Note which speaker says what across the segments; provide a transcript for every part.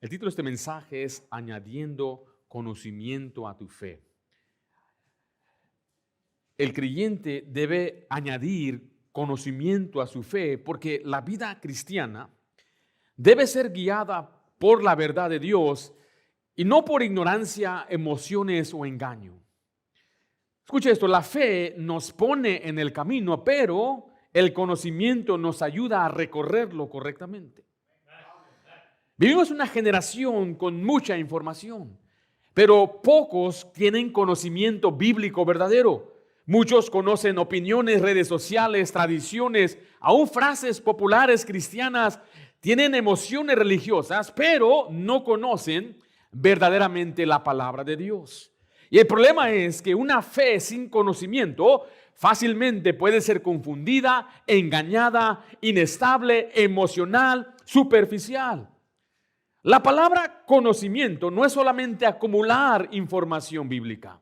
Speaker 1: El título de este mensaje es Añadiendo conocimiento a tu fe. El creyente debe añadir conocimiento a su fe porque la vida cristiana debe ser guiada por la verdad de Dios y no por ignorancia, emociones o engaño. Escuche esto, la fe nos pone en el camino, pero el conocimiento nos ayuda a recorrerlo correctamente. Vivimos una generación con mucha información, pero pocos tienen conocimiento bíblico verdadero. Muchos conocen opiniones, redes sociales, tradiciones, aún frases populares cristianas, tienen emociones religiosas, pero no conocen verdaderamente la palabra de Dios. Y el problema es que una fe sin conocimiento fácilmente puede ser confundida, engañada, inestable, emocional, superficial. La palabra conocimiento no es solamente acumular información bíblica.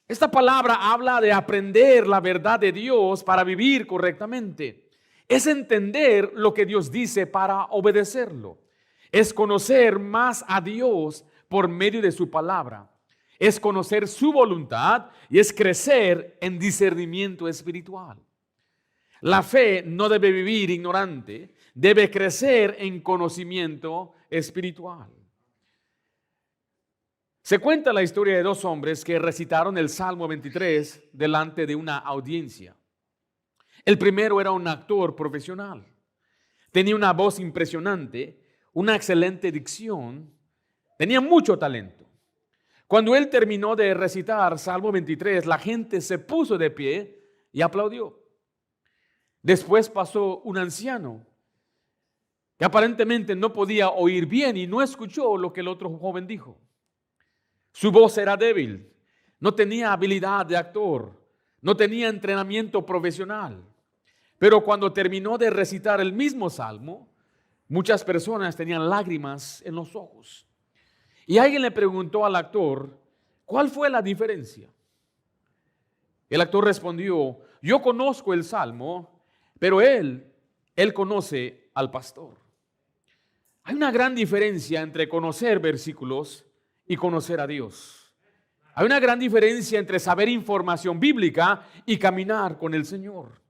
Speaker 1: Esta palabra habla de aprender la verdad de Dios para vivir correctamente. Es entender lo que Dios dice para obedecerlo. Es conocer más a Dios por medio de su palabra. Es conocer su voluntad y es crecer en discernimiento espiritual. La fe no debe vivir ignorante, debe crecer en conocimiento espiritual. Se cuenta la historia de dos hombres que recitaron el Salmo 23 delante de una audiencia. El primero era un actor profesional. Tenía una voz impresionante, una excelente dicción, tenía mucho talento. Cuando él terminó de recitar Salmo 23, la gente se puso de pie y aplaudió. Después pasó un anciano que aparentemente no podía oír bien y no escuchó lo que el otro joven dijo. Su voz era débil, no tenía habilidad de actor, no tenía entrenamiento profesional. Pero cuando terminó de recitar el mismo salmo, muchas personas tenían lágrimas en los ojos. Y alguien le preguntó al actor, ¿cuál fue la diferencia? El actor respondió, yo conozco el salmo, pero él conoce al pastor. Hay una gran diferencia entre conocer versículos y conocer a Dios. Hay una gran diferencia entre saber información bíblica y caminar con el Señor.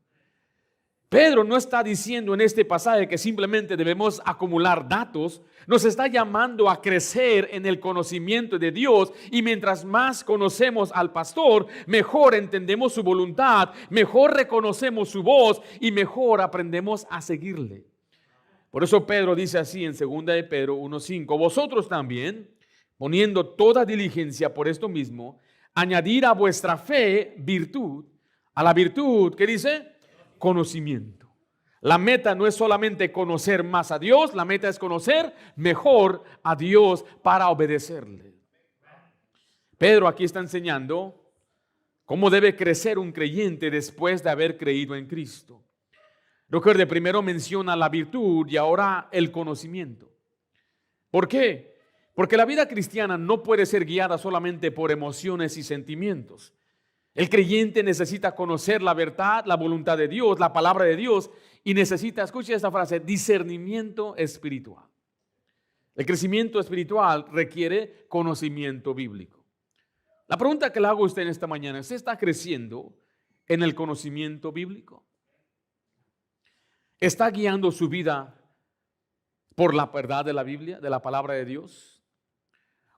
Speaker 1: Pedro no está diciendo en este pasaje que simplemente debemos acumular datos, nos está llamando a crecer en el conocimiento de Dios y mientras más conocemos al pastor, mejor entendemos su voluntad, mejor reconocemos su voz y mejor aprendemos a seguirle. Por eso Pedro dice así en 2 de Pedro 1:5, vosotros también, poniendo toda diligencia por esto mismo, añadir a vuestra fe virtud, a la virtud, ¿qué dice? Conocimiento. La meta no es solamente conocer más a Dios, la meta es conocer mejor a Dios para obedecerle. Pedro aquí está enseñando cómo debe crecer un creyente después de haber creído en Cristo. Recuerde, primero menciona la virtud y ahora el conocimiento. ¿Por qué? Porque la vida cristiana no puede ser guiada solamente por emociones y sentimientos. El creyente necesita conocer la verdad, la voluntad de Dios, la palabra de Dios y necesita, escuche esta frase, discernimiento espiritual. El crecimiento espiritual requiere conocimiento bíblico. La pregunta que le hago a usted en esta mañana, ¿usted está creciendo en el conocimiento bíblico? ¿Está guiando su vida por la verdad de la Biblia, de la palabra de Dios?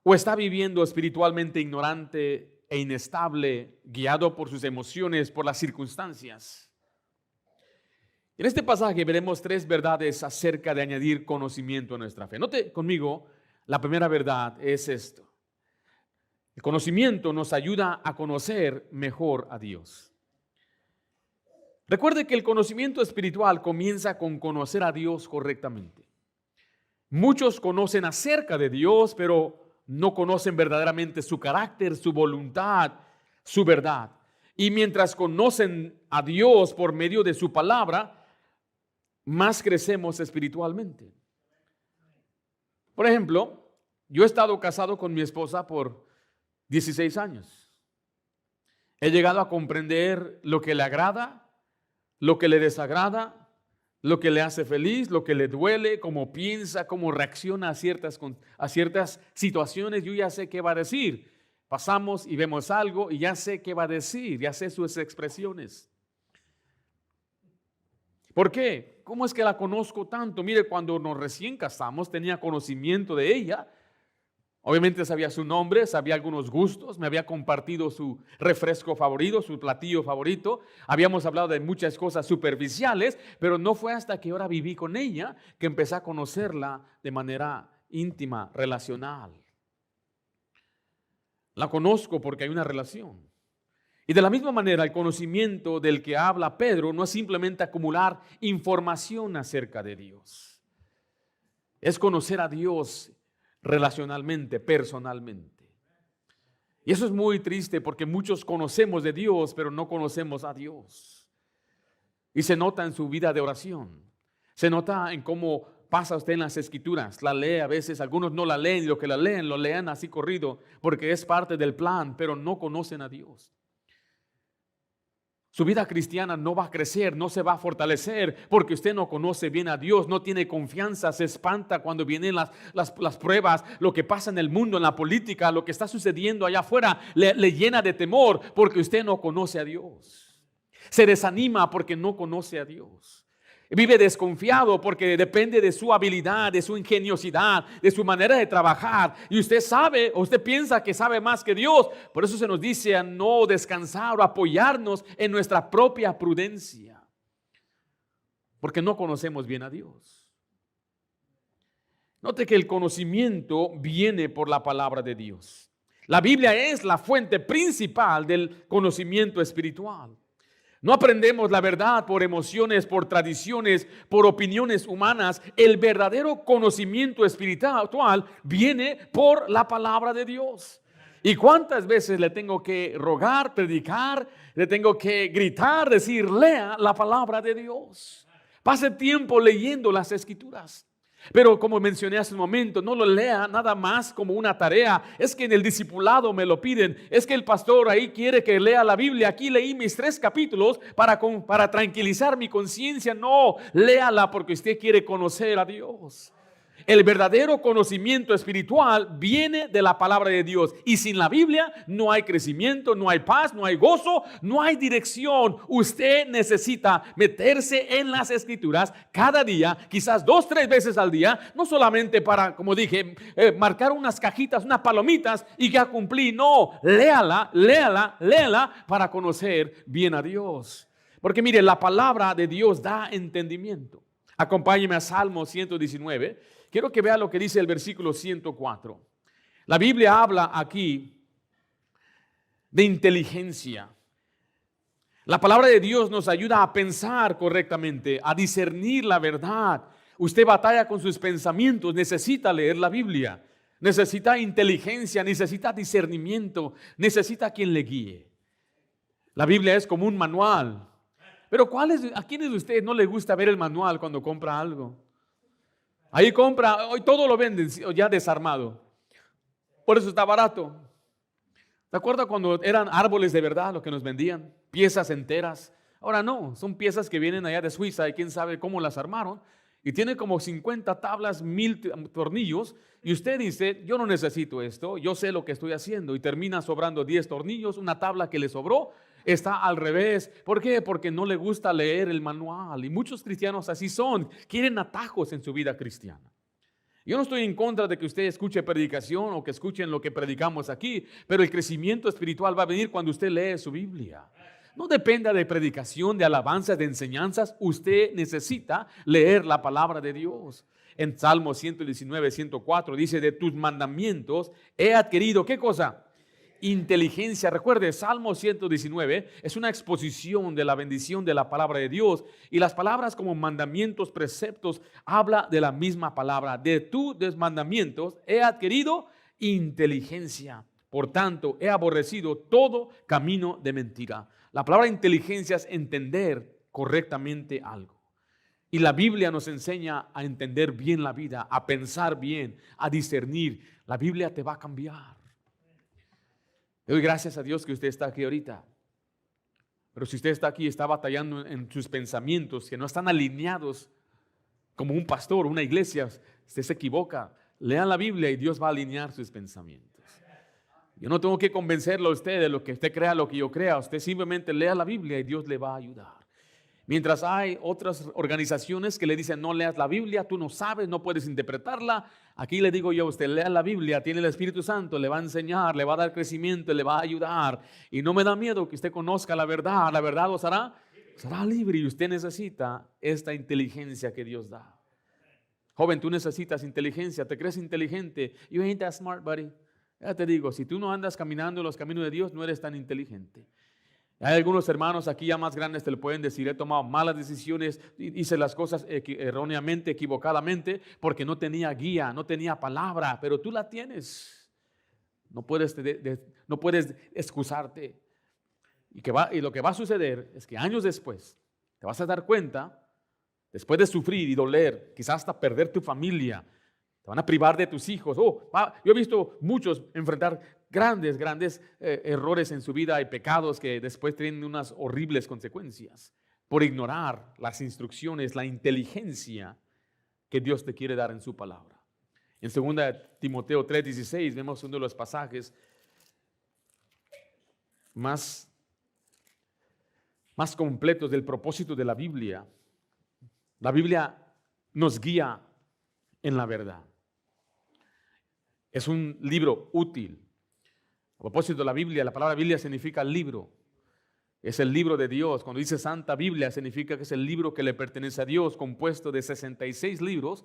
Speaker 1: ¿O está viviendo espiritualmente ignorante e inestable, guiado por sus emociones, por las circunstancias? En este pasaje veremos tres verdades acerca de añadir conocimiento a nuestra fe. Note conmigo, la primera verdad es esto. El conocimiento nos ayuda a conocer mejor a Dios. Recuerde que el conocimiento espiritual comienza con conocer a Dios correctamente. Muchos conocen acerca de Dios, pero no conocen verdaderamente su carácter, su voluntad, su verdad. Y mientras conocen a Dios por medio de su palabra, más crecemos espiritualmente. Por ejemplo, yo he estado casado con mi esposa por 16 años. He llegado a comprender lo que le agrada, lo que le desagrada, lo que le hace feliz, lo que le duele, cómo piensa, cómo reacciona a ciertas situaciones. Yo ya sé qué va a decir. Pasamos y vemos algo y ya sé qué va a decir, ya sé sus expresiones. ¿Por qué? ¿Cómo es que la conozco tanto? Mire, cuando nos recién casamos tenía conocimiento de ella. Obviamente sabía su nombre, sabía algunos gustos, me había compartido su refresco favorito, su platillo favorito. Habíamos hablado de muchas cosas superficiales, pero no fue hasta que ahora viví con ella que empecé a conocerla de manera íntima, relacional. La conozco porque hay una relación. Y de la misma manera, el conocimiento del que habla Pedro no es simplemente acumular información acerca de Dios. Es conocer a Dios relacionalmente, personalmente. Y eso es muy triste porque muchos conocemos de Dios, pero no conocemos a Dios. Y se nota en su vida de oración. Se nota en cómo pasa usted en las escrituras. La lee a veces, algunos no la leen y lo que la leen, lo lean así corrido porque es parte del plan, pero no conocen a Dios. Su vida cristiana no va a crecer, no se va a fortalecer porque usted no conoce bien a Dios, no tiene confianza, se espanta cuando vienen las pruebas, lo que pasa en el mundo, en la política, lo que está sucediendo allá afuera, le llena de temor porque usted no conoce a Dios. Se desanima porque no conoce a Dios. Vive desconfiado porque depende de su habilidad, de su ingeniosidad, de su manera de trabajar. Y usted sabe, o usted piensa que sabe más que Dios. Por eso se nos dice a no descansar o apoyarnos en nuestra propia prudencia. Porque no conocemos bien a Dios. Note que el conocimiento viene por la palabra de Dios. La Biblia es la fuente principal del conocimiento espiritual. No aprendemos la verdad por emociones, por tradiciones, por opiniones humanas. El verdadero conocimiento espiritual viene por la palabra de Dios. ¿Y cuántas veces le tengo que rogar, predicar, le tengo que gritar, decir, lea la palabra de Dios? Pase tiempo leyendo las escrituras. Pero como mencioné hace un momento, no lo lea nada más como una tarea. Es que en el discipulado me lo piden. Es que el pastor ahí quiere que lea la Biblia. Aquí leí mis 3 capítulos para tranquilizar mi conciencia. No, léala porque usted quiere conocer a Dios. El verdadero conocimiento espiritual viene de la palabra de Dios. Y sin la Biblia no hay crecimiento, no hay paz, no hay gozo, no hay dirección. Usted necesita meterse en las escrituras cada día, quizás 2, 3 veces al día. No solamente para, como dije, marcar unas cajitas, unas palomitas y ya cumplí. No, léala para conocer bien a Dios. Porque mire, la palabra de Dios da entendimiento. Acompáñeme a Salmo 119. Quiero que vea lo que dice el versículo 104. La Biblia habla aquí de inteligencia. La palabra de Dios nos ayuda a pensar correctamente, a discernir la verdad. Usted batalla con sus pensamientos, necesita leer la Biblia. Necesita inteligencia, necesita discernimiento, necesita quien le guíe. La Biblia es como un manual. Pero ¿a quiénes de ustedes no les gusta ver el manual cuando compra algo? Ahí compra, hoy todo lo venden ya desarmado. Por eso está barato. ¿Te acuerdas cuando eran árboles de verdad lo que nos vendían? Piezas enteras. Ahora no, son piezas que vienen allá de Suiza y quién sabe cómo las armaron. Y tiene como 50 tablas, 1000 tornillos. Y usted dice, yo no necesito esto, yo sé lo que estoy haciendo. Y termina sobrando 10 tornillos, una tabla que le sobró. Está al revés. ¿Por qué? Porque no le gusta leer el manual. Y muchos cristianos así son. Quieren atajos en su vida cristiana. Yo no estoy en contra de que usted escuche predicación o que escuchen lo que predicamos aquí, pero el crecimiento espiritual va a venir cuando usted lee su Biblia. No dependa de predicación, de alabanzas, de enseñanzas. Usted necesita leer la palabra de Dios. En Salmo 119, 104 dice, de tus mandamientos he adquirido, ¿qué cosa? Inteligencia. Recuerde, Salmo 119 es una exposición de la bendición de la palabra de Dios, y las palabras como mandamientos, preceptos, habla de la misma palabra. De tus mandamientos he adquirido inteligencia. Por tanto, he aborrecido todo camino de mentira. La palabra inteligencia es entender correctamente algo. Y la Biblia nos enseña a entender bien la vida, a pensar bien, a discernir. La Biblia te va a cambiar. Le doy gracias a Dios que usted está aquí ahorita. Pero si usted está aquí y está batallando en sus pensamientos que no están alineados Como un pastor, una iglesia, usted se equivoca. Lea la Biblia y Dios va a alinear sus pensamientos. Yo no tengo que convencerlo a usted de lo que usted crea, lo que yo crea. Usted simplemente lea la Biblia y Dios le va a ayudar. Mientras hay otras organizaciones que le dicen no leas la Biblia, tú no sabes, no puedes interpretarla. Aquí le digo yo a usted, lea la Biblia, tiene el Espíritu Santo, le va a enseñar, le va a dar crecimiento, le va a ayudar. Y no me da miedo que usted conozca la verdad os hará libre. Y usted necesita esta inteligencia que Dios da. Joven, tú necesitas inteligencia, te crees inteligente. You ain't that smart, buddy. Ya te digo, si tú no andas caminando en los caminos de Dios, no eres tan inteligente. Hay algunos hermanos aquí ya más grandes te lo pueden decir, he tomado malas decisiones, hice las cosas erróneamente, equivocadamente, porque no tenía guía, no tenía palabra, pero tú la tienes. No puedes excusarte. Y lo que va a suceder es que años después te vas a dar cuenta, después de sufrir y doler, quizás hasta perder tu familia, te van a privar de tus hijos. Yo he visto muchos enfrentar grandes errores en su vida y pecados que después tienen unas horribles consecuencias por ignorar las instrucciones, la inteligencia que Dios te quiere dar en su palabra. En 2 Timoteo 3:16 vemos uno de los pasajes más completos del propósito de la Biblia. La Biblia nos guía en la verdad. Es un libro útil. A propósito de la palabra Biblia significa libro. Es el libro de Dios. Cuando dice Santa Biblia, significa que es el libro que le pertenece a Dios, compuesto de 66 libros,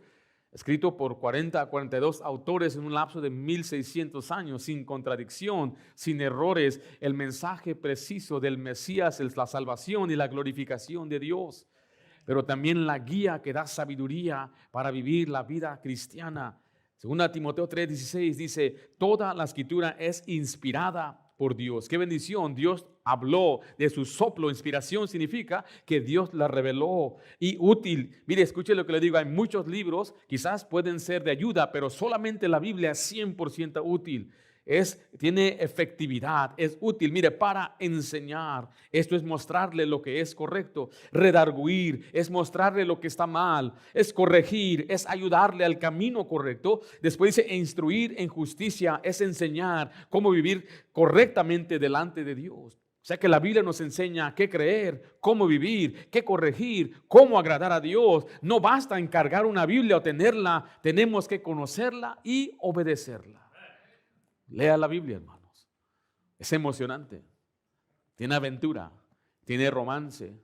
Speaker 1: escrito por 40 a 42 autores en un lapso de 1600 años, sin contradicción, sin errores, el mensaje preciso del Mesías, la salvación y la glorificación de Dios, pero también la guía que da sabiduría para vivir la vida cristiana. 2 Timoteo 3:16 dice, toda la escritura es inspirada por Dios. ¡Qué bendición! Dios habló de su soplo. Inspiración significa que Dios la reveló. Y útil. Mire, escuche lo que le digo. Hay muchos libros, quizás pueden ser de ayuda, pero solamente la Biblia es 100% útil. Tiene efectividad, es útil, mire, para enseñar. Esto es mostrarle lo que es correcto. Redarguir es mostrarle lo que está mal. Es corregir, es ayudarle al camino correcto. Después dice instruir en justicia, es enseñar cómo vivir correctamente delante de Dios. O sea que la Biblia nos enseña qué creer, cómo vivir, qué corregir, cómo agradar a Dios. No basta encargar una Biblia o tenerla, tenemos que conocerla y obedecerla. Lea la Biblia, hermanos. Es emocionante. Tiene aventura, tiene romance,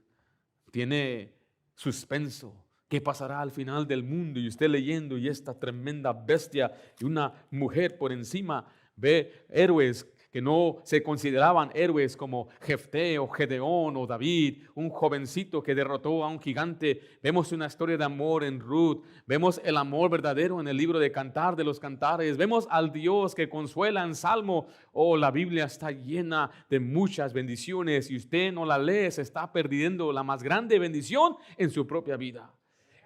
Speaker 1: tiene suspenso. ¿Qué pasará al final del mundo? Y usted leyendo y esta tremenda bestia y una mujer por encima ve héroes que no se consideraban héroes como Jefté o Gedeón o David, un jovencito que derrotó a un gigante. Vemos una historia de amor en Ruth, vemos el amor verdadero en el libro de Cantar de los Cantares, vemos al Dios que consuela en Salmo. La Biblia está llena de muchas bendiciones y usted no la lee, se está perdiendo la más grande bendición en su propia vida.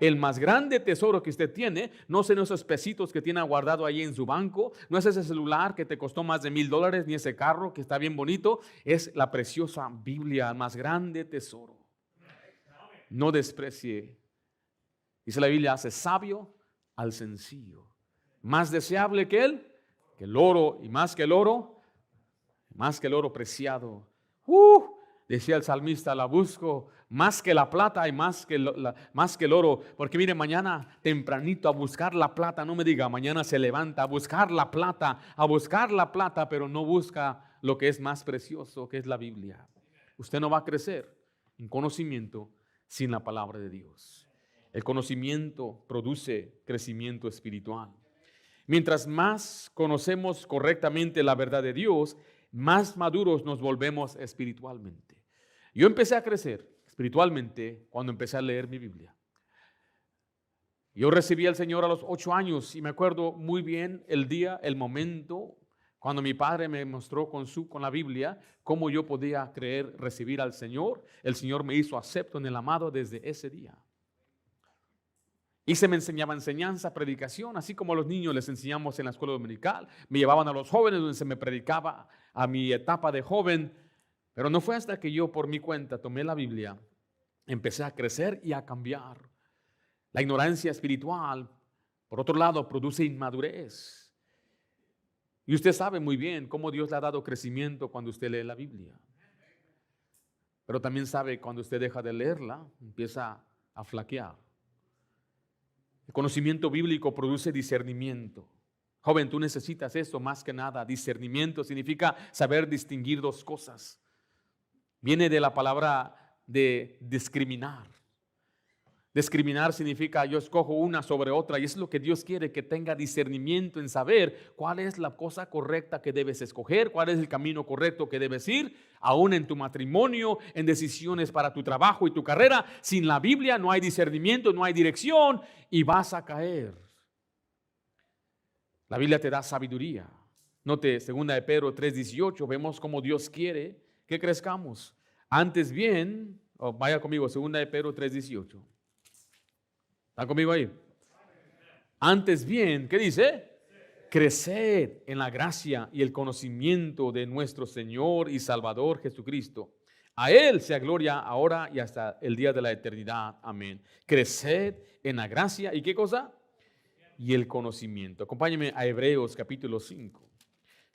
Speaker 1: El más grande tesoro que usted tiene no son esos pesitos que tiene guardado ahí en su banco, no es ese celular que te costó más de $1,000, ni ese carro que está bien bonito, es la preciosa Biblia, el más grande tesoro. No desprecie. Dice la Biblia, hace sabio al sencillo. Más deseable que el oro, y más que el oro preciado. Decía el salmista, la busco más que la plata y más que el oro. Porque mire, mañana tempranito a buscar la plata, no me diga, mañana se levanta a buscar la plata, pero no busca lo que es más precioso, que es la Biblia. Usted no va a crecer en conocimiento sin la palabra de Dios. El conocimiento produce crecimiento espiritual. Mientras más conocemos correctamente la verdad de Dios, más maduros nos volvemos espiritualmente. Yo empecé a crecer espiritualmente cuando empecé a leer mi Biblia. Yo recibí al Señor a los 8 años y me acuerdo muy bien el día, el momento, cuando mi padre me mostró con la Biblia cómo yo podía creer, recibir al Señor. El Señor me hizo acepto en el amado desde ese día. Y se me enseñaba enseñanza, predicación, así como a los niños les enseñamos en la escuela dominical. Me llevaban a los jóvenes donde se me predicaba a mi etapa de joven. Pero no fue hasta que yo por mi cuenta tomé la Biblia, empecé a crecer y a cambiar. La ignorancia espiritual, por otro lado, produce inmadurez. Y usted sabe muy bien cómo Dios le ha dado crecimiento cuando usted lee la Biblia. Pero también sabe cuando usted deja de leerla, empieza a flaquear. El conocimiento bíblico produce discernimiento. Joven, tú necesitas esto más que nada. Discernimiento significa saber distinguir dos cosas. Viene de la palabra de discriminar. Discriminar significa yo escojo una sobre otra, y es lo que Dios quiere, que tenga discernimiento en saber cuál es la cosa correcta que debes escoger, cuál es el camino correcto que debes ir, aún en tu matrimonio, en decisiones para tu trabajo y tu carrera. Sin la Biblia no hay discernimiento, no hay dirección y vas a caer. La Biblia te da sabiduría. Note 2 de Pedro 3:18, vemos cómo Dios quiere que crezcamos. Antes bien, vaya conmigo, 2 de Pedro 3:18. ¿Están conmigo ahí? Antes bien, ¿qué dice? Creced en la gracia y el conocimiento de nuestro Señor y Salvador Jesucristo. A Él sea gloria ahora y hasta el día de la eternidad. Amén. Creced en la gracia y ¿qué cosa? Y el conocimiento. Acompáñenme a Hebreos capítulo 5.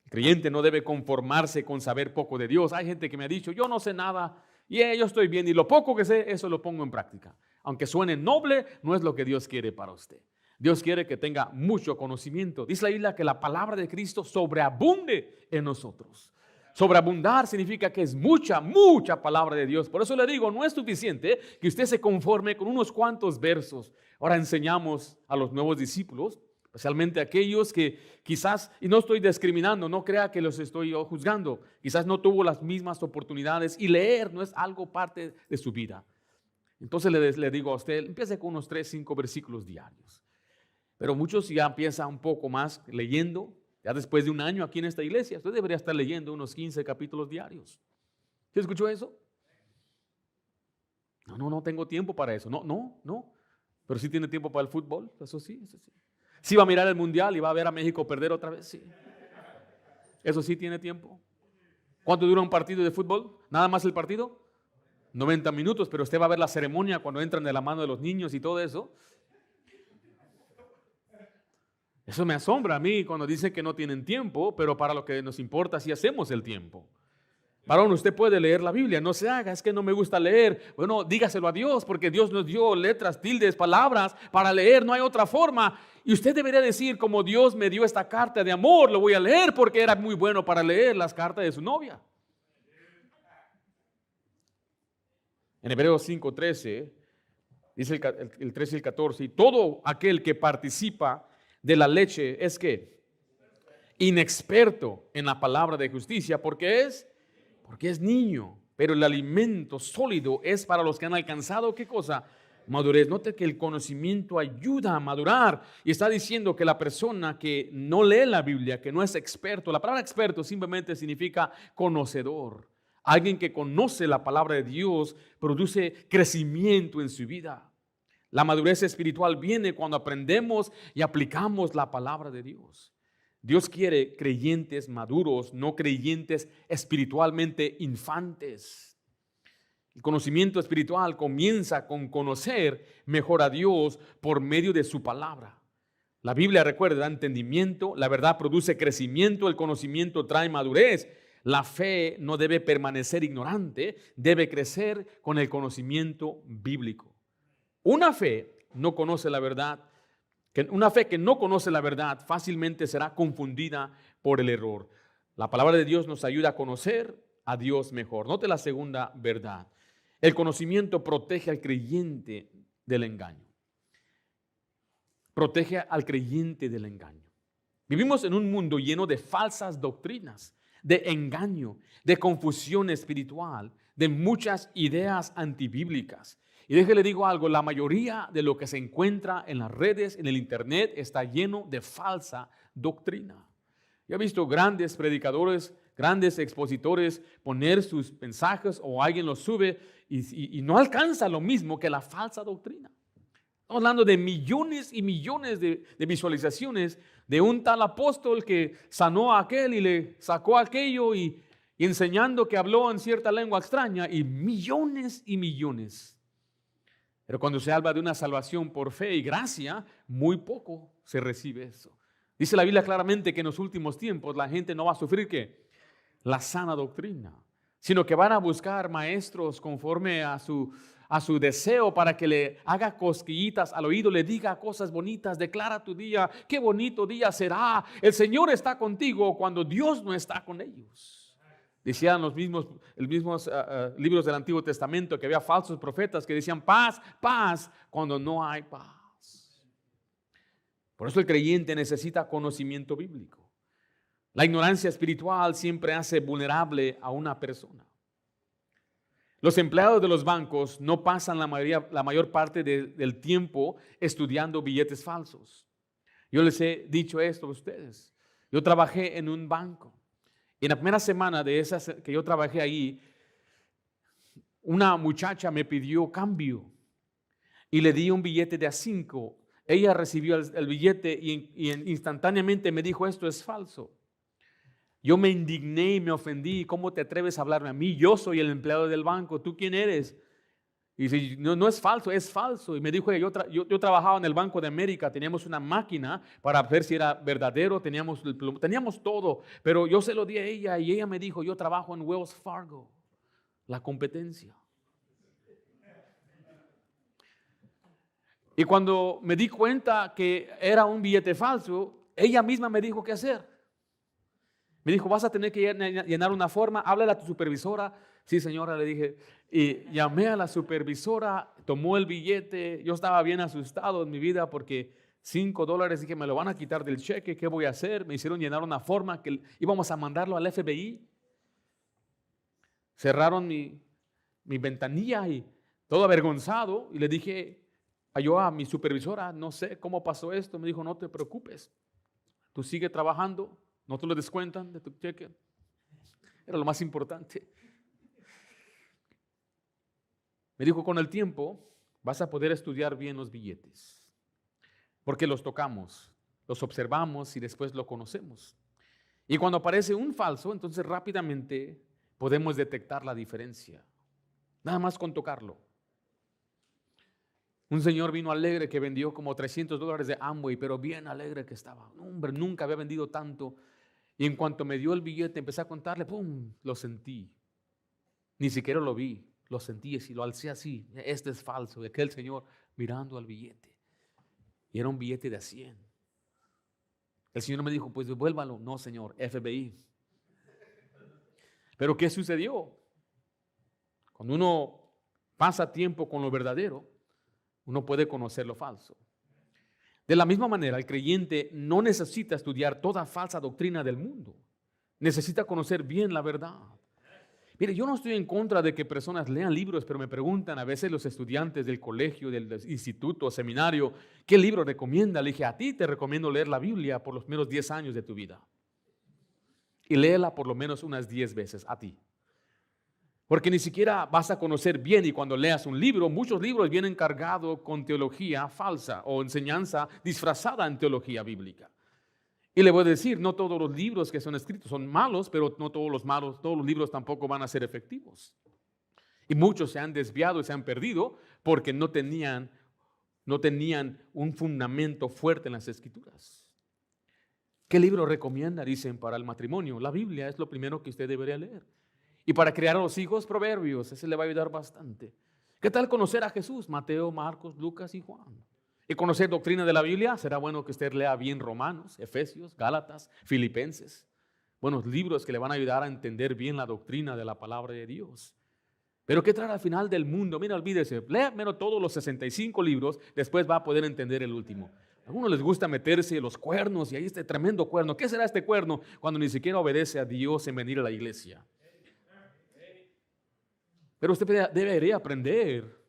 Speaker 1: El creyente no debe conformarse con saber poco de Dios. Hay gente que me ha dicho, yo no sé nada y yo estoy bien y lo poco que sé, eso lo pongo en práctica. Aunque suene noble, no es lo que Dios quiere para usted. Dios quiere que tenga mucho conocimiento. Dice la Biblia que la palabra de Cristo sobreabunde en nosotros. Sobreabundar significa que es mucha, mucha palabra de Dios. Por eso le digo, no es suficiente que usted se conforme con unos cuantos versos. Ahora enseñamos a los nuevos discípulos, especialmente aquellos que quizás, y no estoy discriminando, no crea que los estoy juzgando, quizás no tuvo las mismas oportunidades y leer no es algo parte de su vida. Entonces le digo a usted, empiece con unos 3, 5 versículos diarios. Pero muchos ya empiezan un poco más leyendo. Ya después de un año aquí en esta iglesia, usted debería estar leyendo unos 15 capítulos diarios. ¿Sí escuchó eso? No tengo tiempo para eso. No. Pero sí tiene tiempo para el fútbol, eso sí. Sí va a mirar el mundial y va a ver a México perder otra vez, sí. Eso sí tiene tiempo. ¿Cuánto dura un partido de fútbol? ¿Nada más el partido? 90 minutos, pero usted va a ver la ceremonia cuando entran de la mano de los niños y todo eso. Eso me asombra a mí cuando dicen que no tienen tiempo, pero para lo que nos importa sí hacemos el tiempo. Varón, usted puede leer la Biblia, no se haga, es que no me gusta leer. Bueno, dígaselo a Dios, porque Dios nos dio letras, tildes, palabras para leer, no hay otra forma. Y usted debería decir, como Dios me dio esta carta de amor, lo voy a leer porque era muy bueno para leer las cartas de su novia. En Hebreos 5:13, dice el 13 y el 14, y todo aquel que participa de la leche es que inexperto en la palabra de justicia, porque es niño, pero el alimento sólido es para los que han alcanzado, ¿qué cosa? Madurez. Note que el conocimiento ayuda a madurar y está diciendo que la persona que no lee la Biblia, que no es experto, la palabra experto simplemente significa conocedor. Alguien que conoce la palabra de Dios produce crecimiento en su vida. La madurez espiritual viene cuando aprendemos y aplicamos la palabra de Dios. Dios quiere creyentes maduros, no creyentes espiritualmente infantes. El conocimiento espiritual comienza con conocer mejor a Dios por medio de su palabra. La Biblia, recuerda, da entendimiento, la verdad produce crecimiento, el conocimiento trae madurez. La fe no debe permanecer ignorante, debe crecer con el conocimiento bíblico. Una fe no conoce la verdad. Una fe que no conoce la verdad fácilmente será confundida por el error. La palabra de Dios nos ayuda a conocer a Dios mejor. Note la segunda verdad. El conocimiento protege al creyente del engaño. Protege al creyente del engaño. Vivimos en un mundo lleno de falsas doctrinas, de engaño, de confusión espiritual, de muchas ideas antibíblicas. Y déjele digo algo, la mayoría de lo que se encuentra en las redes, en el internet, está lleno de falsa doctrina. Yo he visto grandes predicadores, grandes expositores poner sus mensajes o alguien los sube y no alcanza lo mismo que la falsa doctrina. Estamos hablando de millones y millones de visualizaciones de un tal apóstol que sanó a aquel y le sacó aquello y enseñando que habló en cierta lengua extraña y millones Pero cuando se habla de una salvación por fe y gracia, muy poco se recibe eso. Dice la Biblia claramente que en los últimos tiempos la gente no va a sufrir ¿qué? La sana doctrina, sino que van a buscar maestros conforme a su deseo para que le haga cosquillitas al oído, le diga cosas bonitas, declara tu día, qué bonito día será. El Señor está contigo cuando Dios no está con ellos. Decían los mismos libros del Antiguo Testamento que había falsos profetas que decían paz, paz, cuando no hay paz. Por eso el creyente necesita conocimiento bíblico. La ignorancia espiritual siempre hace vulnerable a una persona. Los empleados de los bancos no pasan la mayor parte del tiempo estudiando billetes falsos. Yo les he dicho esto a ustedes. Yo trabajé en un banco. Y en la primera semana de esas que yo trabajé ahí, una muchacha me pidió cambio y le di un billete de a 5. Ella recibió el billete y instantáneamente me dijo, esto es falso. Yo me indigné y me ofendí. ¿Cómo te atreves a hablarme a mí? Yo soy el empleado del banco. ¿Tú quién eres? Y dice, no es falso, es falso. Y me dijo, yo trabajaba en el Banco de América, teníamos una máquina para ver si era verdadero, teníamos todo, pero yo se lo di a ella y ella me dijo, yo trabajo en Wells Fargo, la competencia. Y cuando me di cuenta que era un billete falso, ella misma me dijo qué hacer. Me dijo, vas a tener que llenar una forma, háblale a tu supervisora. Sí, señora, le dije, y llamé a la supervisora, tomó el billete. Yo estaba bien asustado en mi vida porque $5, dije, me lo van a quitar del cheque, ¿qué voy a hacer? Me hicieron llenar una forma que íbamos a mandarlo al FBI. Cerraron mi ventanilla y todo avergonzado, y le dije yo a mi supervisora, no sé cómo pasó esto. Me dijo, no te preocupes, tú sigue trabajando, no te lo descuentan de tu cheque. Era lo más importante. Me dijo, con el tiempo vas a poder estudiar bien los billetes, porque los tocamos, los observamos y después lo conocemos. Y cuando aparece un falso, entonces rápidamente podemos detectar la diferencia, nada más con tocarlo. Un señor vino alegre que vendió como $300 de Amway, pero bien alegre que estaba. Hombre, nunca había vendido tanto. Y en cuanto me dio el billete, empecé a contarle, ¡pum!, lo sentí. Ni siquiera lo vi, lo sentí y lo alcé así. Este es falso. Y aquel señor mirando al billete. Y era un billete de a 100. El señor me dijo, pues devuélvalo. No, señor, FBI. Pero ¿qué sucedió? Cuando uno pasa tiempo con lo verdadero, uno puede conocer lo falso. De la misma manera, el creyente no necesita estudiar toda falsa doctrina del mundo. Necesita conocer bien la verdad. Mire, yo no estoy en contra de que personas lean libros, pero me preguntan a veces los estudiantes del colegio, del instituto, seminario, ¿qué libro recomienda? Le dije, a ti te recomiendo leer la Biblia por los menos 10 años de tu vida. Y léela por lo menos unas 10 veces a ti. Porque ni siquiera vas a conocer bien, y cuando leas un libro, muchos libros vienen cargados con teología falsa o enseñanza disfrazada en teología bíblica. Y le voy a decir, no todos los libros que son escritos son malos, pero no todos los libros tampoco van a ser efectivos. Y muchos se han desviado y se han perdido porque no tenían un fundamento fuerte en las Escrituras. ¿Qué libro recomienda? Dicen, para el matrimonio. La Biblia es lo primero que usted debería leer. Y para criar a los hijos, Proverbios, ese le va a ayudar bastante. ¿Qué tal conocer a Jesús? Mateo, Marcos, Lucas y Juan. Y conocer doctrina de la Biblia, será bueno que usted lea bien Romanos, Efesios, Gálatas, Filipenses. Buenos libros que le van a ayudar a entender bien la doctrina de la palabra de Dios. Pero ¿qué trae al final del mundo? Mira, olvídese, lea menos todos los 65 libros, después va a poder entender el último. A algunos les gusta meterse los cuernos y ahí este tremendo cuerno. ¿Qué será este cuerno cuando ni siquiera obedece a Dios en venir a la iglesia? Pero usted debería aprender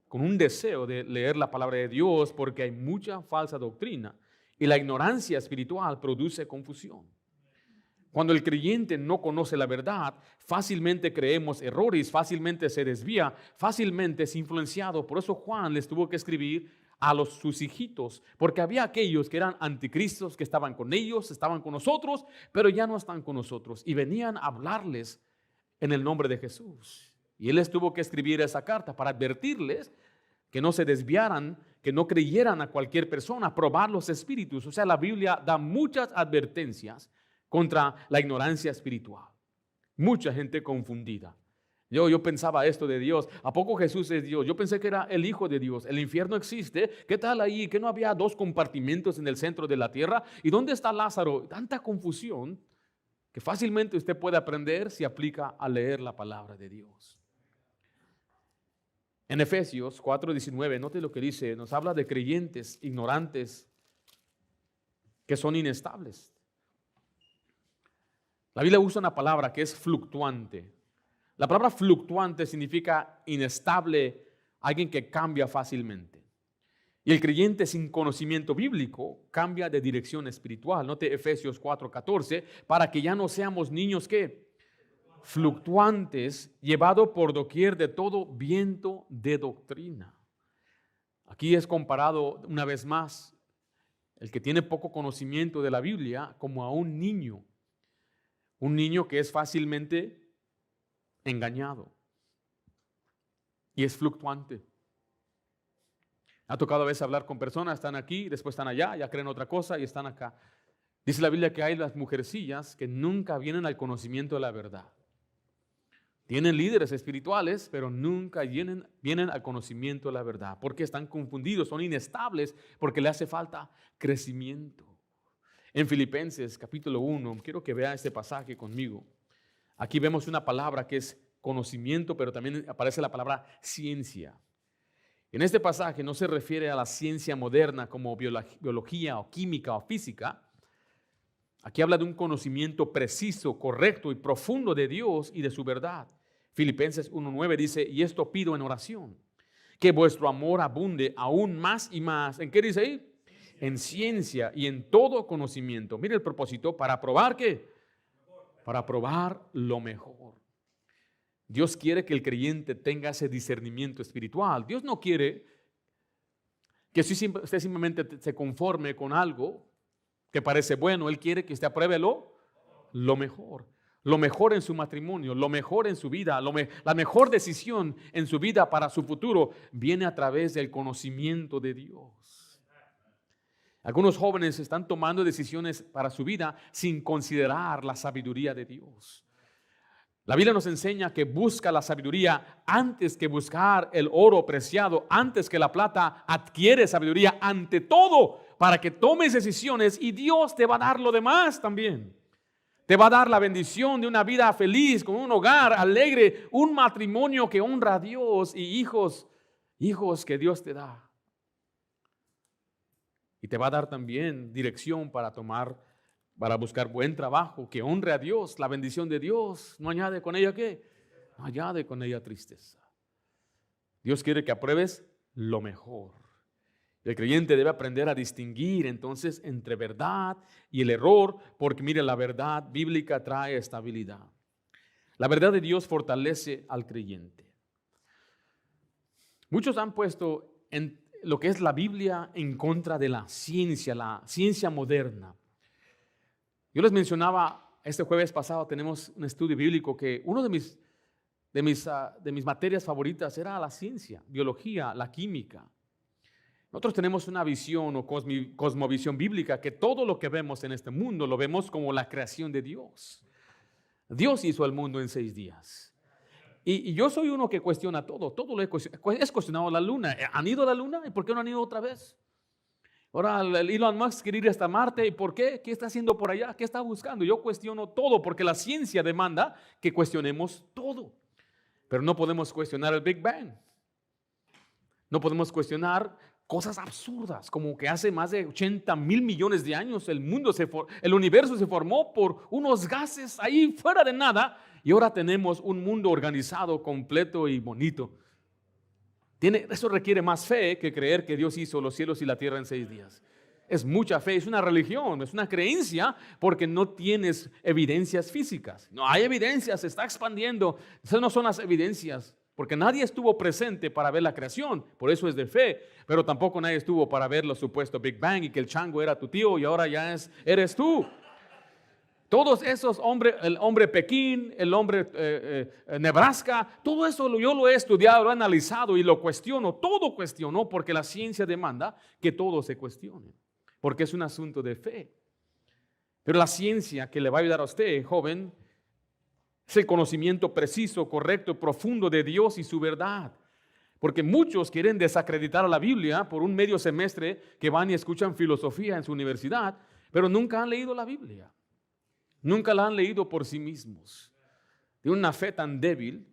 Speaker 1: con un deseo de leer la palabra de Dios, porque hay mucha falsa doctrina y la ignorancia espiritual produce confusión. Cuando el creyente no conoce la verdad, fácilmente creemos errores, fácilmente se desvía, fácilmente es influenciado. Por eso Juan les tuvo que escribir a sus hijitos, porque había aquellos que eran anticristos, que estaban con ellos, estaban con nosotros, pero ya no están con nosotros, y venían a hablarles en el nombre de Jesús. Y él les tuvo que escribir esa carta para advertirles que no se desviaran, que no creyeran a cualquier persona, probar los espíritus. O sea, la Biblia da muchas advertencias contra la ignorancia espiritual. Mucha gente confundida. Yo pensaba esto de Dios. ¿A poco Jesús es Dios? Yo pensé que era el Hijo de Dios. El infierno existe. ¿Qué tal ahí? ¿Que no había dos compartimentos en el centro de la tierra? ¿Y dónde está Lázaro? Tanta confusión que fácilmente usted puede aprender si aplica a leer la palabra de Dios. En Efesios 4:19, note lo que dice. Nos habla de creyentes ignorantes que son inestables. La Biblia usa una palabra que es fluctuante. La palabra fluctuante significa inestable, alguien que cambia fácilmente. Y el creyente sin conocimiento bíblico cambia de dirección espiritual. Note Efesios 4:14, para que ya no seamos niños que fluctuantes, llevados por doquier de todo viento de doctrina. Aquí es comparado una vez más el que tiene poco conocimiento de la Biblia como a un niño que es fácilmente engañado y es fluctuante. Ha tocado a veces hablar con personas, están aquí, después están allá, ya creen otra cosa y están acá. Dice la Biblia que hay las mujercillas que nunca vienen al conocimiento de la verdad. Tienen líderes espirituales, pero nunca vienen al conocimiento de la verdad, porque están confundidos, son inestables, porque le hace falta crecimiento. En Filipenses capítulo 1, quiero que vea este pasaje conmigo. Aquí vemos una palabra que es conocimiento, pero también aparece la palabra ciencia. En este pasaje no se refiere a la ciencia moderna como biología o química o física. Aquí habla de un conocimiento preciso, correcto y profundo de Dios y de su verdad. Filipenses 1:9 dice, y esto pido en oración, que vuestro amor abunde aún más y más. ¿En qué dice ahí? En ciencia y en todo conocimiento. Mire el propósito, para probar ¿qué? Para probar lo mejor. Dios quiere que el creyente tenga ese discernimiento espiritual. Dios no quiere que usted simplemente se conforme con algo que parece bueno. Él quiere que usted apruebe lo mejor. Lo mejor en su matrimonio, lo mejor en su vida, la mejor decisión en su vida para su futuro viene a través del conocimiento de Dios. Algunos jóvenes están tomando decisiones para su vida sin considerar la sabiduría de Dios. La Biblia nos enseña que busca la sabiduría antes que buscar el oro preciado, antes que la plata. Adquiere sabiduría ante todo para que tomes decisiones y Dios te va a dar lo demás también. Te va a dar la bendición de una vida feliz, con un hogar alegre, un matrimonio que honra a Dios y hijos que Dios te da. Y te va a dar también dirección para buscar buen trabajo, que honre a Dios. La bendición de Dios no añade con ella ¿qué? No añade con ella tristeza. Dios quiere que apruebes lo mejor. El creyente debe aprender a distinguir entonces entre verdad y el error, porque mire, la verdad bíblica trae estabilidad. La verdad de Dios fortalece al creyente. Muchos han puesto en lo que es la Biblia en contra de la ciencia moderna. Yo les mencionaba, este jueves pasado tenemos un estudio bíblico que uno de mis materias favoritas era la ciencia, biología, la química. Nosotros tenemos una visión o cosmovisión bíblica que todo lo que vemos en este mundo lo vemos como la creación de Dios. Dios hizo el mundo en 6 días. Y yo soy uno que cuestiona todo lo he cuestionado la luna. ¿Han ido a la luna? ¿Y por qué no han ido otra vez? Ahora Elon Musk quiere ir hasta Marte. ¿Y por qué? ¿Qué está haciendo por allá? ¿Qué está buscando? Yo cuestiono todo porque la ciencia demanda que cuestionemos todo. Pero no podemos cuestionar el Big Bang. No podemos cuestionar cosas absurdas, como que hace más de 80,000 millones de años el universo se formó por unos gases ahí fuera de nada y ahora tenemos un mundo organizado, completo y bonito. Eso requiere más fe que creer que Dios hizo los cielos y la tierra en 6 días. Es mucha fe, es una religión, es una creencia porque no tienes evidencias físicas. No hay evidencias, se está expandiendo. Esas no son las evidencias. Porque nadie estuvo presente para ver la creación, por eso es de fe, pero tampoco nadie estuvo para ver lo supuesto Big Bang y que el chango era tu tío y ahora ya eres tú. Todos esos hombres, el hombre Pekín, el hombre Nebraska, todo eso yo lo he estudiado, lo he analizado y lo cuestiono, todo cuestiono porque la ciencia demanda que todo se cuestione, porque es un asunto de fe. Pero la ciencia que le va a ayudar a usted, joven, es el conocimiento preciso, correcto, profundo de Dios y su verdad. Porque muchos quieren desacreditar a la Biblia por un medio semestre que van y escuchan filosofía en su universidad, pero nunca han leído la Biblia. Nunca la han leído por sí mismos. De una fe tan débil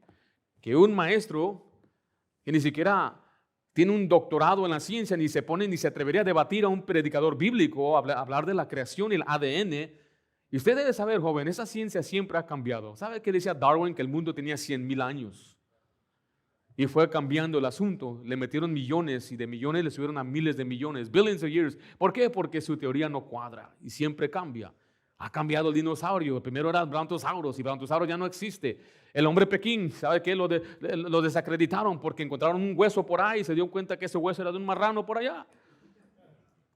Speaker 1: que un maestro que ni siquiera tiene un doctorado en la ciencia ni se atrevería a debatir a un predicador bíblico, hablar de la creación y el ADN. Y usted debe saber, joven, esa ciencia siempre ha cambiado. ¿Sabe qué decía Darwin? Que el mundo tenía 100,000 años. Y fue cambiando el asunto. Le metieron millones y de millones le subieron a miles de millones. Billions of years. ¿Por qué? Porque su teoría no cuadra y siempre cambia. Ha cambiado el dinosaurio. Primero era el Brontosaurus y Brontosaurus ya no existe. El hombre Pekín, ¿sabe qué? Lo desacreditaron porque encontraron un hueso por ahí y se dio cuenta que ese hueso era de un marrano por allá.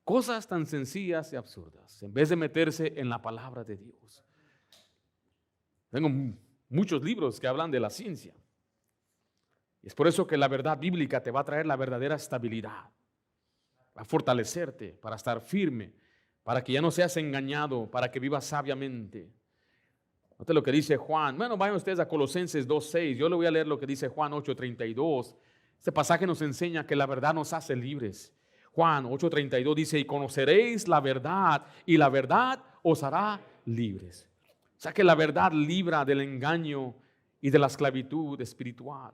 Speaker 1: Cosas tan sencillas y absurdas, en vez de meterse en la palabra de Dios. Tengo muchos libros que hablan de la ciencia. Y es por eso que la verdad bíblica te va a traer la verdadera estabilidad, va a fortalecerte para estar firme, para que ya no seas engañado, para que vivas sabiamente. Note lo que dice Juan. Bueno, vayan ustedes a Colosenses 2:6. Yo le voy a leer lo que dice Juan 8:32. Este pasaje nos enseña que la verdad nos hace libres. Juan 8:32 dice, y conoceréis la verdad, y la verdad os hará libres. O sea que la verdad libra del engaño y de la esclavitud espiritual.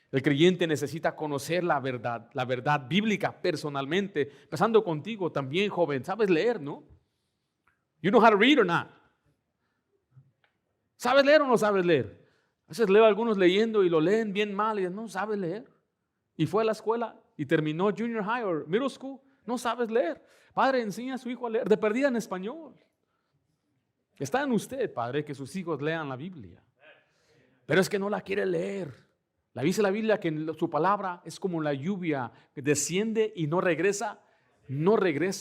Speaker 1: El creyente necesita conocer la verdad bíblica personalmente, empezando contigo también, joven. ¿Sabes leer, no? You know how to read or not? ¿Sabes leer o no sabes leer? A veces leo a algunos leyendo y lo leen bien mal y dicen, no sabes leer. Y fue a la escuela y terminó junior high o middle school, no sabes leer. Padre, enseña a su hijo a leer, de perdida en español. Está en usted, padre, que sus hijos lean la Biblia. Pero es que no la quiere leer. Dice la Biblia que su palabra es como la lluvia que desciende y no regresa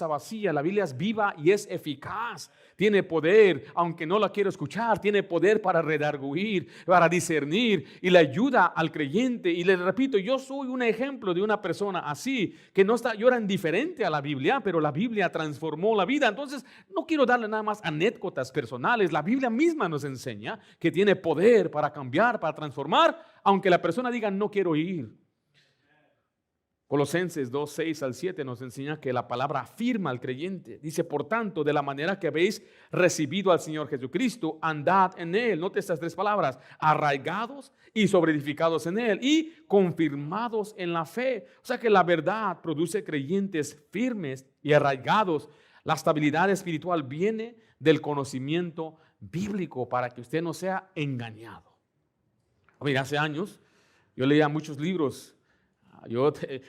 Speaker 1: vacía. La Biblia es viva y es eficaz. Tiene poder, aunque no la quiero escuchar, tiene poder para redarguir, para discernir y le ayuda al creyente. Y le repito, yo soy un ejemplo de una persona así, que yo era indiferente a la Biblia, pero la Biblia transformó la vida. Entonces, no quiero darle nada más anécdotas personales. La Biblia misma nos enseña que tiene poder para cambiar, para transformar, aunque la persona diga, no quiero ir. Colosenses 2:6-7 nos enseña que la palabra afirma al creyente. Dice, por tanto, de la manera que habéis recibido al Señor Jesucristo, andad en Él. Note estas tres palabras, arraigados y sobreedificados en Él y confirmados en la fe. O sea que la verdad produce creyentes firmes y arraigados. La estabilidad espiritual viene del conocimiento bíblico para que usted no sea engañado. Mira, hace años yo leía muchos libros.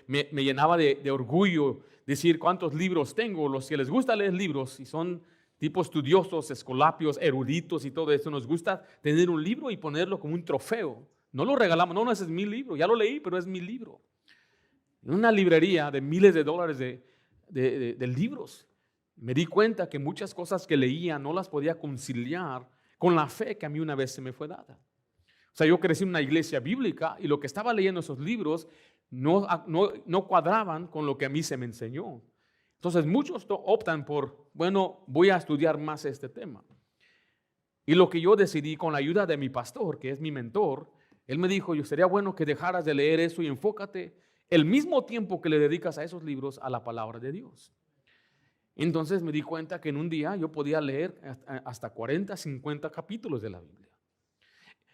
Speaker 1: Me llenaba de orgullo decir cuántos libros tengo. Los que les gusta leer libros y son tipos estudiosos, escolapios, eruditos y todo eso, nos gusta tener un libro y ponerlo como un trofeo. No lo regalamos, no, ese es mi libro, ya lo leí, pero es mi libro. En una librería de miles de dólares de libros, me di cuenta que muchas cosas que leía no las podía conciliar con la fe que a mí una vez se me fue dada. O sea, yo crecí en una iglesia bíblica y lo que estaba leyendo esos libros no cuadraban con lo que a mí se me enseñó. Entonces muchos optan por, bueno, voy a estudiar más este tema. Y lo que yo decidí con la ayuda de mi pastor, que es mi mentor, él me dijo, sería bueno que dejaras de leer eso y enfócate el mismo tiempo que le dedicas a esos libros a la palabra de Dios. Entonces me di cuenta que en un día yo podía leer hasta 40, 50 capítulos de la Biblia.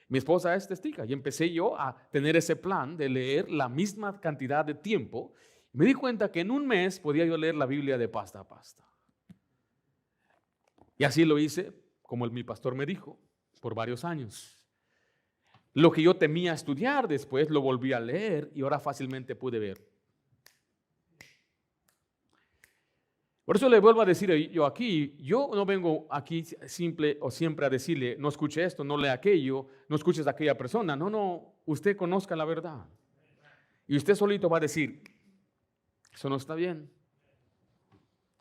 Speaker 1: Mi esposa es testiga y empecé yo a tener ese plan de leer la misma cantidad de tiempo. Me di cuenta que en un mes podía yo leer la Biblia de pasta a pasta. Y así lo hice, como mi pastor me dijo, por varios años. Lo que yo temía estudiar después lo volví a leer y ahora fácilmente pude ver. Por eso le vuelvo a decir yo aquí, yo no vengo aquí simple o siempre a decirle, no escuche esto, no lea aquello, no escuches a aquella persona. No, usted conozca la verdad. Y usted solito va a decir, eso no está bien.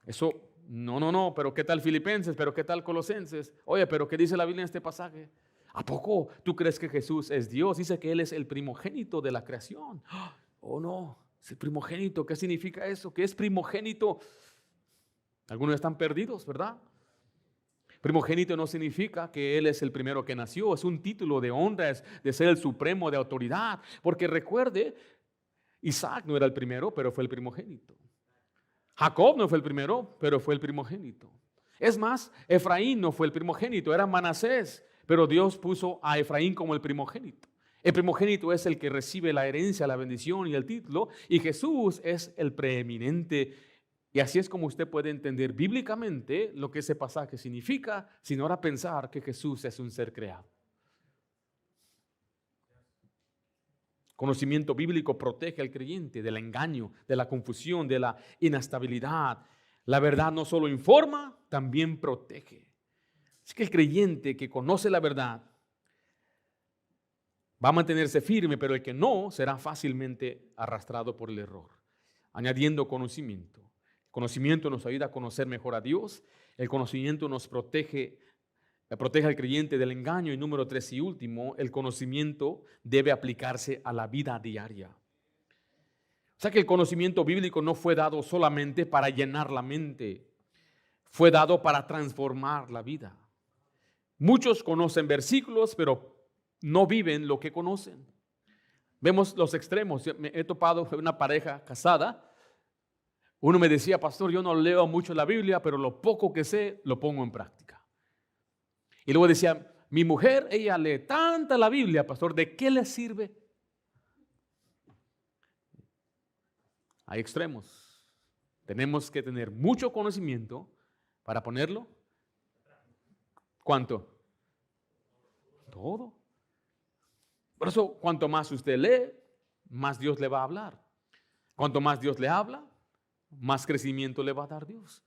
Speaker 1: Eso No, pero ¿qué tal Filipenses? ¿Pero qué tal Colosenses? Oye, pero ¿qué dice la Biblia en este pasaje? ¿A poco tú crees que Jesús es Dios? Dice que Él es el primogénito de la creación. Oh, no, es el primogénito. ¿Qué significa eso? ¿Qué es primogénito? Algunos están perdidos, ¿verdad? Primogénito no significa que Él es el primero que nació. Es un título de honra, es de ser el supremo, de autoridad. Porque recuerde, Isaac no era el primero, pero fue el primogénito. Jacob no fue el primero, pero fue el primogénito. Es más, Efraín no fue el primogénito, era Manasés, pero Dios puso a Efraín como el primogénito. El primogénito es el que recibe la herencia, la bendición y el título, y Jesús es el preeminente. Y así es como usted puede entender bíblicamente lo que ese pasaje significa, sin ahora pensar que Jesús es un ser creado. Conocimiento bíblico protege al creyente del engaño, de la confusión, de la inestabilidad. La verdad no solo informa, también protege. Es que el creyente que conoce la verdad va a mantenerse firme, pero el que no será fácilmente arrastrado por el error. Añadiendo conocimiento. El conocimiento nos ayuda a conocer mejor a Dios. El conocimiento nos protege al creyente del engaño. Y número 3 y último, el conocimiento debe aplicarse a la vida diaria. O sea que el conocimiento bíblico no fue dado solamente para llenar la mente, fue dado para transformar la vida. Muchos conocen versículos, pero no viven lo que conocen. Vemos los extremos. Me he topado con una pareja casada. Uno me decía, pastor, yo no leo mucho la Biblia, pero lo poco que sé lo pongo en práctica. Y luego decía, mi mujer, ella lee tanta la Biblia, pastor, ¿de qué le sirve? Hay extremos. Tenemos que tener mucho conocimiento para ponerlo. ¿Cuánto? Todo. Por eso, cuanto más usted lee, más Dios le va a hablar. Cuanto más Dios le habla, más crecimiento le va a dar Dios.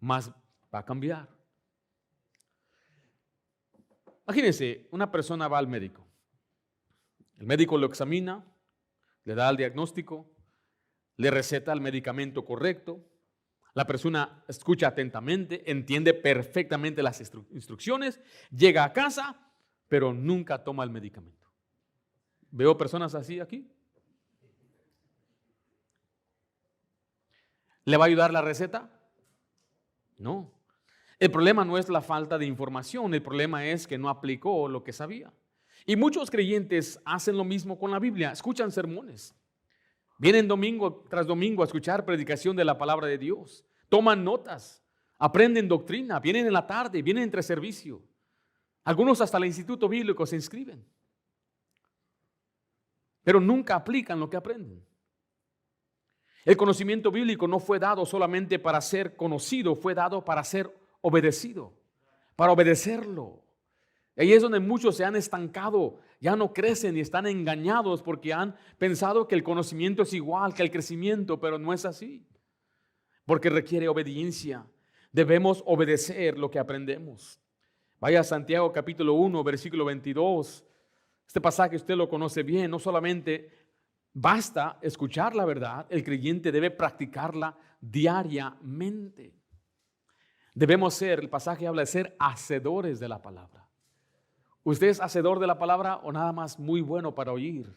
Speaker 1: Más va a cambiar. Imagínense, una persona va al médico. El médico lo examina, le da el diagnóstico, le receta el medicamento correcto. La persona escucha atentamente, entiende perfectamente las instrucciones, llega a casa, pero nunca toma el medicamento. ¿Veo personas así aquí? ¿Le va a ayudar la receta? No. El problema no es la falta de información, el problema es que no aplicó lo que sabía. Y muchos creyentes hacen lo mismo con la Biblia, escuchan sermones. Vienen domingo tras domingo a escuchar predicación de la palabra de Dios. Toman notas, aprenden doctrina, vienen en la tarde, vienen entre servicio. Algunos hasta el instituto bíblico se inscriben. Pero nunca aplican lo que aprenden. El conocimiento bíblico no fue dado solamente para ser conocido, fue dado para ser obedecido, para obedecerlo. Y ahí es donde muchos se han estancado, ya no crecen y están engañados porque han pensado que el conocimiento es igual que el crecimiento, pero no es así. Porque requiere obediencia. Debemos obedecer lo que aprendemos. Vaya a Santiago capítulo 1, versículo 22. Este pasaje usted lo conoce bien. No solamente basta escuchar la verdad, el creyente debe practicarla diariamente. Debemos ser, el pasaje habla de ser hacedores de la palabra. ¿Usted es hacedor de la palabra o nada más muy bueno para oír?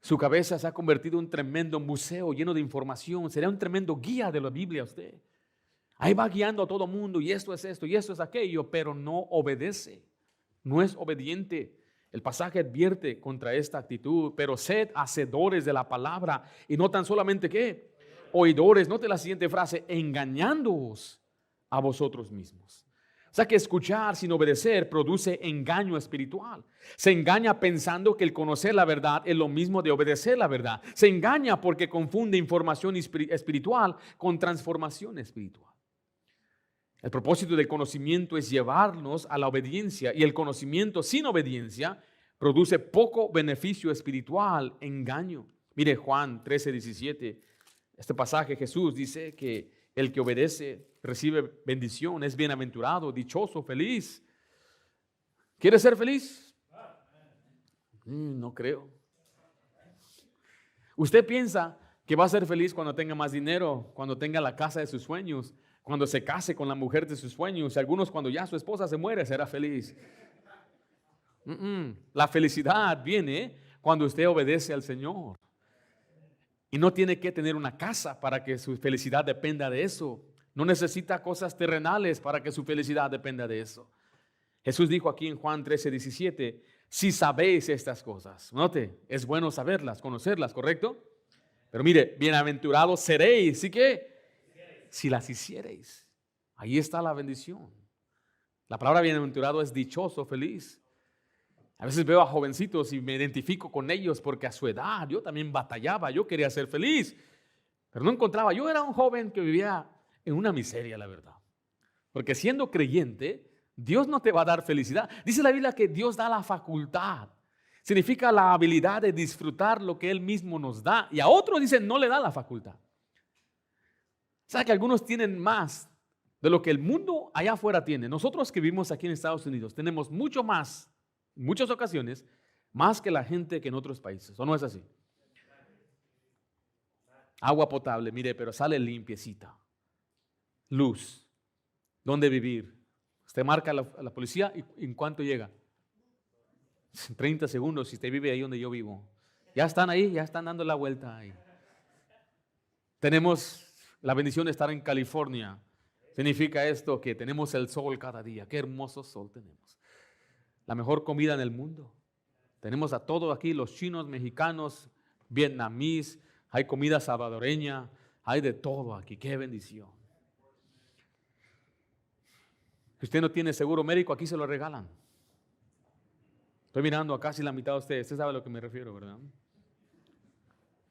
Speaker 1: Su cabeza se ha convertido en un tremendo museo lleno de información. Sería un tremendo guía de la Biblia usted. Ahí va guiando a todo mundo y esto es esto y esto es aquello, pero no obedece. No es obediente. El pasaje advierte contra esta actitud, pero sed hacedores de la palabra y no tan solamente ¿qué? Oidores. Note la siguiente frase, engañándoos a vosotros mismos. O sea que escuchar sin obedecer produce engaño espiritual. Se engaña pensando que el conocer la verdad es lo mismo de obedecer la verdad. Se engaña porque confunde información espiritual con transformación espiritual. El propósito del conocimiento es llevarnos a la obediencia y el conocimiento sin obediencia produce poco beneficio espiritual, engaño. Mire Juan 13:17, este pasaje Jesús dice que el que obedece recibe bendición, es bienaventurado, dichoso, feliz. ¿Quiere ser feliz? No creo. Usted piensa Que va a ser feliz cuando tenga más dinero, cuando tenga la casa de sus sueños, cuando se case con la mujer de sus sueños. Y algunos cuando ya su esposa se muere será feliz. La felicidad viene cuando usted obedece al Señor. Y no tiene que tener una casa para que su felicidad dependa de eso. No necesita cosas terrenales para que su felicidad dependa de eso. Jesús dijo aquí en Juan 13:17, si sabéis estas cosas. Note, es bueno saberlas, conocerlas, ¿correcto? Pero mire, bienaventurados seréis, ¿sí que? Si las hiciereis. Ahí está la bendición. La palabra bienaventurado es dichoso, feliz. A veces veo a jovencitos y me identifico con ellos porque a su edad yo también batallaba, yo quería ser feliz, pero no encontraba. Yo era un joven que vivía en una miseria, la verdad. Porque siendo creyente, Dios no te va a dar felicidad. Dice la Biblia que Dios da la facultad. Significa la habilidad de disfrutar lo que Él mismo nos da. Y a otros dicen no le da la facultad. O sea que algunos tienen más de lo que el mundo allá afuera tiene. Nosotros que vivimos aquí en Estados Unidos tenemos mucho más, en muchas ocasiones, más que la gente que en otros países. ¿O no es así? Agua potable, mire, pero sale limpiecita. Luz. ¿Dónde vivir? Usted marca a la policía y ¿en cuánto llega? 30 segundos si usted vive ahí donde yo vivo. Ya están ahí, ya están dando la vuelta ahí. Tenemos la bendición de estar en California. Significa esto que tenemos el sol cada día. Qué hermoso sol tenemos. La mejor comida en el mundo. Tenemos a todo aquí, los chinos, mexicanos, vietnamíes. Hay comida salvadoreña. Hay de todo aquí. Qué bendición. Si usted no tiene seguro médico, aquí se lo regalan. Estoy mirando a casi la mitad de ustedes. Usted sabe a lo que me refiero, ¿verdad?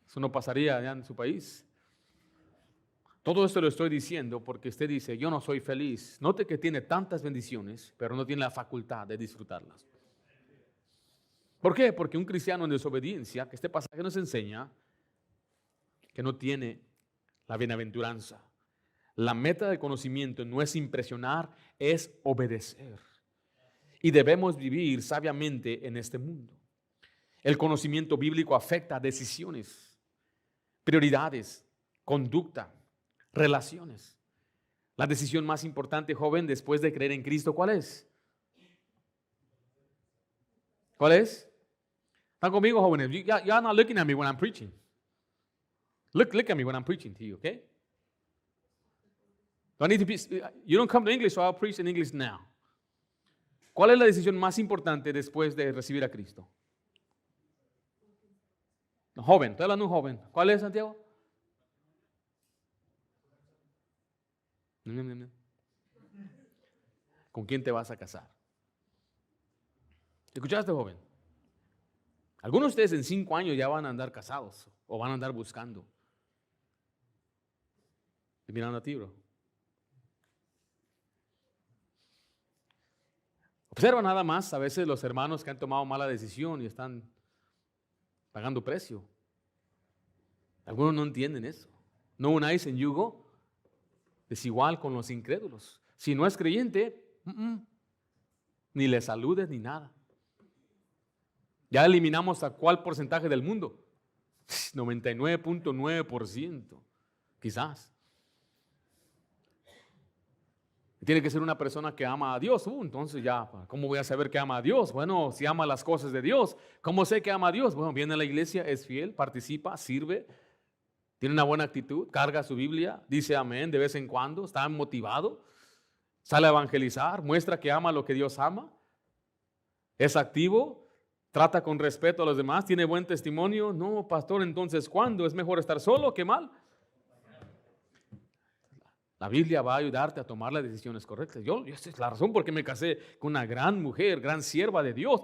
Speaker 1: Eso no pasaría allá en su país. Todo esto lo estoy diciendo porque usted dice, yo no soy feliz. Note que tiene tantas bendiciones, pero no tiene la facultad de disfrutarlas. ¿Por qué? Porque un cristiano en desobediencia, que este pasaje nos enseña, que no tiene la bienaventuranza. La meta del conocimiento no es impresionar, es obedecer. Y debemos vivir sabiamente en este mundo. El conocimiento bíblico afecta a decisiones, prioridades, conducta, relaciones. La decisión más importante, joven, después de creer en Cristo, ¿cuál es? ¿Cuál es? ¿Están conmigo, jóvenes? You're not looking at me when I'm preaching. Look at me when I'm preaching to you, okay? You don't come to English, so I'll preach in English now. ¿Cuál es la decisión más importante después de recibir a Cristo? No, joven, estoy hablando de un joven. ¿Cuál es, Santiago? ¿Con quién te vas a casar? ¿Escuchaste, joven? Algunos de ustedes en 5 años ya van a andar casados o van a andar buscando. Estoy mirando a ti, bro. Observa nada más a veces los hermanos que han tomado mala decisión y están pagando precio. Algunos no entienden eso. No unáis en yugo desigual con los incrédulos. Si no es creyente, ni le saludes ni nada. Ya eliminamos a cuál porcentaje del mundo. 99.9%, quizás. Tiene que ser una persona que ama a Dios. Entonces ya, ¿cómo voy a saber que ama a Dios? Bueno, si ama las cosas de Dios. ¿Cómo sé que ama a Dios? Bueno, viene a la iglesia, es fiel, participa, sirve, tiene una buena actitud, carga su Biblia, dice amén de vez en cuando, está motivado, sale a evangelizar, muestra que ama lo que Dios ama, es activo, trata con respeto a los demás, tiene buen testimonio. No, pastor, entonces, ¿cuándo? ¿Es mejor estar solo que mal? La Biblia va a ayudarte a tomar las decisiones correctas. Esa es la razón por qué me casé con una gran mujer, gran sierva de Dios.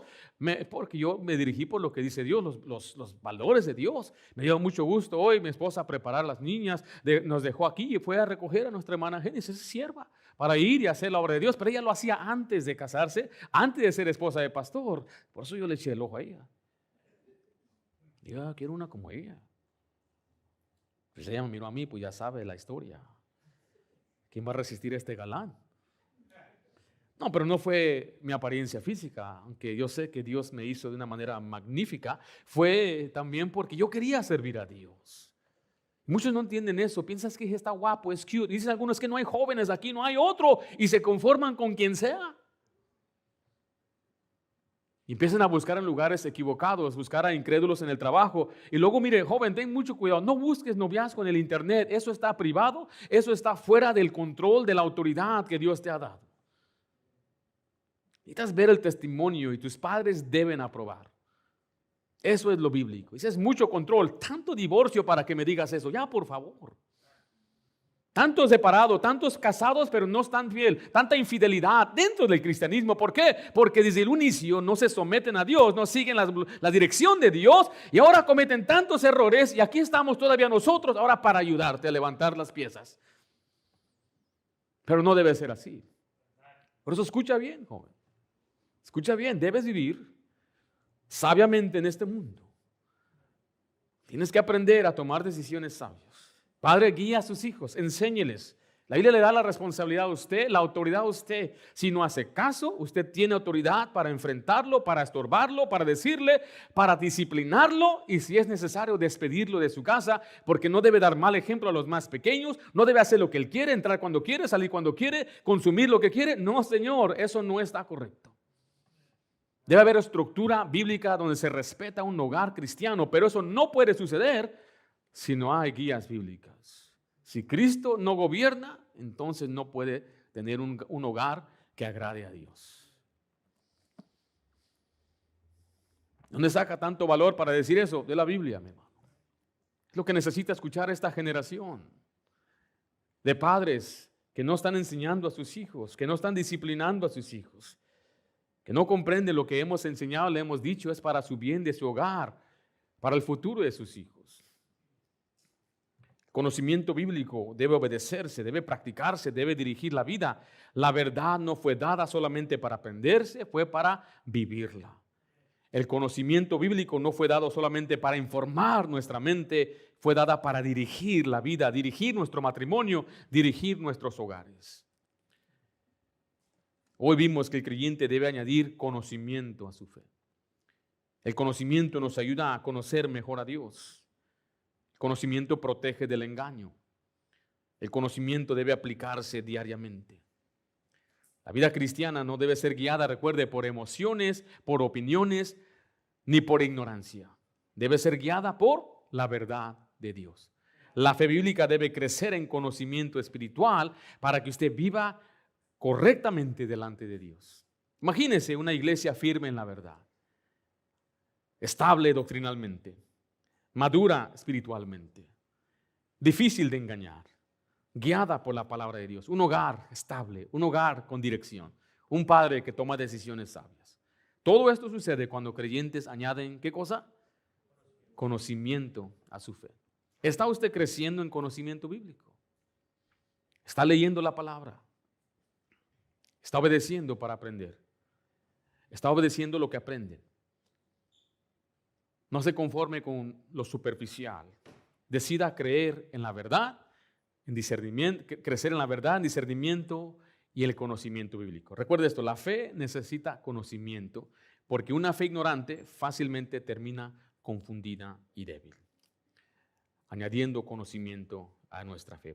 Speaker 1: Porque yo me dirigí por lo que dice Dios, los valores de Dios. Me dio mucho gusto hoy mi esposa a preparar las niñas. Nos dejó aquí y fue a recoger a nuestra hermana Génesis, sierva, para ir y hacer la obra de Dios. Pero ella lo hacía antes de casarse, antes de ser esposa de pastor. Por eso yo le eché el ojo a ella. Yo quiero una como ella. Pues ella me miró a mí, pues ya sabe la historia. ¿Quién va a resistir a este galán? No, pero no fue mi apariencia física, aunque yo sé que Dios me hizo de una manera magnífica. Fue también porque yo quería servir a Dios. Muchos no entienden eso, piensas que está guapo, es cute. Dicen algunos que no hay jóvenes aquí, no hay otro, y se conforman con quien sea. Y empiezan a buscar en lugares equivocados, buscar a incrédulos en el trabajo. Y luego, mire, joven, ten mucho cuidado, no busques noviazgo en el internet, eso está privado, eso está fuera del control de la autoridad que Dios te ha dado. Necesitas ver el testimonio y tus padres deben aprobar. Eso es lo bíblico. Ese es mucho control, tanto divorcio para que me digas eso, ya por favor. Tantos separados, tantos casados pero no están fieles, tanta infidelidad dentro del cristianismo. ¿Por qué? Porque desde el inicio no se someten a Dios, no siguen la dirección de Dios y ahora cometen tantos errores y aquí estamos todavía nosotros ahora para ayudarte a levantar las piezas. Pero no debe ser así. Por eso escucha bien, joven. Escucha bien, debes vivir sabiamente en este mundo. Tienes que aprender a tomar decisiones sabias. Padre, guía a sus hijos, enséñeles. La Biblia le da la responsabilidad a usted, la autoridad a usted. Si no hace caso, usted tiene autoridad para enfrentarlo, para estorbarlo, para decirle, para disciplinarlo y si es necesario despedirlo de su casa, porque no debe dar mal ejemplo a los más pequeños, no debe hacer lo que él quiere, entrar cuando quiere, salir cuando quiere, consumir lo que quiere. No, Señor, eso no está correcto. Debe haber estructura bíblica donde se respeta un hogar cristiano, pero eso no puede suceder si no hay guías bíblicas. Si Cristo no gobierna, entonces no puede tener un hogar que agrade a Dios. ¿Dónde saca tanto valor para decir eso? De la Biblia, mi hermano. Es lo que necesita escuchar esta generación de padres que no están enseñando a sus hijos, que no están disciplinando a sus hijos, que no comprenden lo que hemos enseñado, le hemos dicho, es para su bien de su hogar, para el futuro de sus hijos. Conocimiento bíblico debe obedecerse, debe practicarse, debe dirigir la vida. La verdad no fue dada solamente para aprenderse, fue para vivirla. El conocimiento bíblico no fue dado solamente para informar nuestra mente, fue dada para dirigir la vida, dirigir nuestro matrimonio, dirigir nuestros hogares. Hoy vimos que el creyente debe añadir conocimiento a su fe. El conocimiento nos ayuda a conocer mejor a Dios. El conocimiento protege del engaño. El conocimiento debe aplicarse diariamente. La vida cristiana no debe ser guiada, recuerde, por emociones, por opiniones, ni por ignorancia. Debe ser guiada por la verdad de Dios. La fe bíblica debe crecer en conocimiento espiritual para que usted viva correctamente delante de Dios. Imagínese una iglesia firme en la verdad, estable doctrinalmente, madura espiritualmente, difícil de engañar, guiada por la palabra de Dios, un hogar estable, un hogar con dirección, un padre que toma decisiones sabias. Todo esto sucede cuando creyentes añaden, ¿qué cosa? Conocimiento a su fe. ¿Está usted creciendo en conocimiento bíblico? ¿Está leyendo la palabra? ¿Está obedeciendo para aprender? ¿Está obedeciendo lo que aprende? No se conforme con lo superficial. Decida creer en la verdad, en discernimiento, crecer en la verdad, en discernimiento y el conocimiento bíblico. Recuerde esto, la fe necesita conocimiento porque una fe ignorante fácilmente termina confundida y débil. Añadiendo conocimiento a nuestra fe.